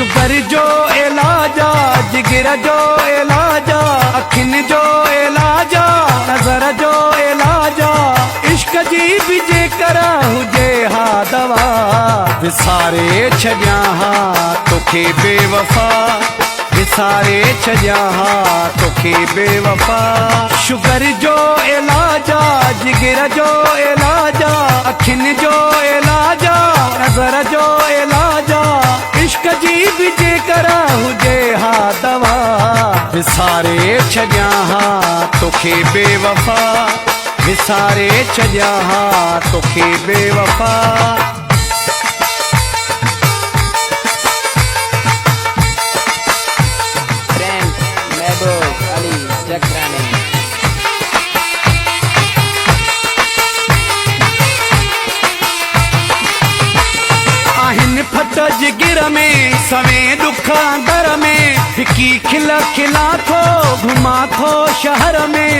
Sugar जो इलाजा, जिगर जो इलाजा, अखिन जो इलाजा, नज़र जो इलाजा, इश्क जी भी जेकर हुजे हा दवा, विसारे छॾिया हा तोखे बेवफा, विसारे छॾिया हा तोखे बेवफा। शुगर जो इलाजा, जिगर जो इलाजा, अखिन जो इलाजा, नज़र जो इलाजा, इश्क जी भी जेकर हुजे हा दवा, विसारे छॾिया हा तोखे बेवफा, विसारे छॾिया हा तोखे बेवफा। महबूब अली जकरानी। आहिन फट जिगर में सवे दुख दर में, हिकी खिला खिला थो घुमा थो शहर में।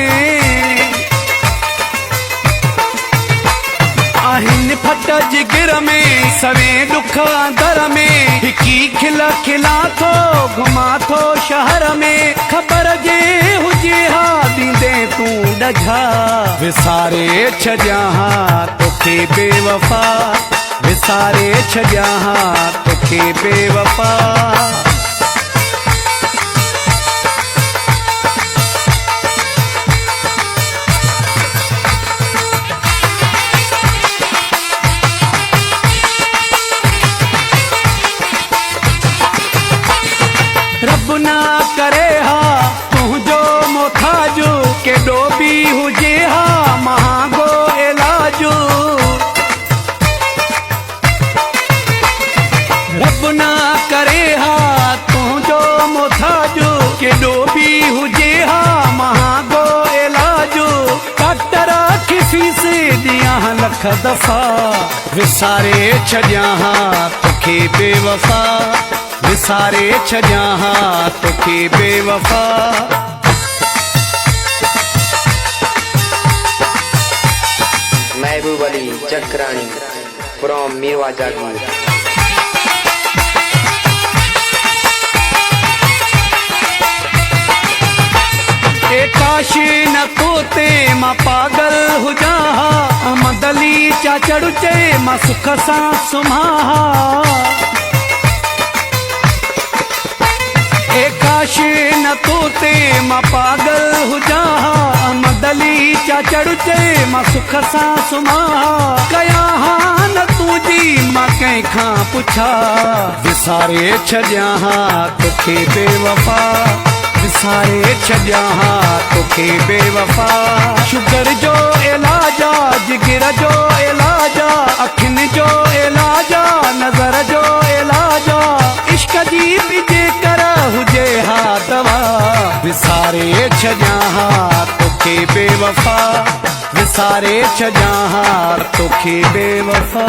आहिन फट जिगर में सवे दुख दर में, हिकी खिला खिला थो घुमा थो शहर में। ख़बर जे हुजे हा ॾींदे तूं ॾझा, विसारे छॾिया हा तोखे बेवफा, विसारे छॾिया हा तोखे बेवफा। रब ना करे हा तुंहिंजो मोथाजो, केॾो बि हुजे हा महांगो इलाजो। रब ना करे हा तुंहिंजो मोथाजो, केॾो बि हुजे हा महांगो इलाजो। डॉक्टर खे फीस ॾियां लख दफ़ा, विसारे छॾिया हा तोखे बेवफा, विसारे छॾिया हा तोखे बेवफा। महबूब अली जकरानी फ्रॉम मीरवा जागीर। काश न तोते मां पागल हुजां हा, अहमद अली चाचड़ चए मां सुख सां सुम्हां हा। काश न तोते मां पागल हुजां हा, अहमद अली चाचड़ चए मां सुख सां सुम्हां हा। कयां हा न तुंहिंजी मां कंहिंखां पुछा, विसारे छॾिया हा तोखे बेवफा, विसारे छॾिया हा तोखे बेवफा। शुगर जो इलाजा, जिगर जो इलाजा, अखिन जो इलाजा, नज़र जो इलाजा, इश्क जी भी जेकर हुजे हा दवा, विसारे छॾिया हा तोखे बेवफा, विसारे छॾिया हा तोखे बेवफा।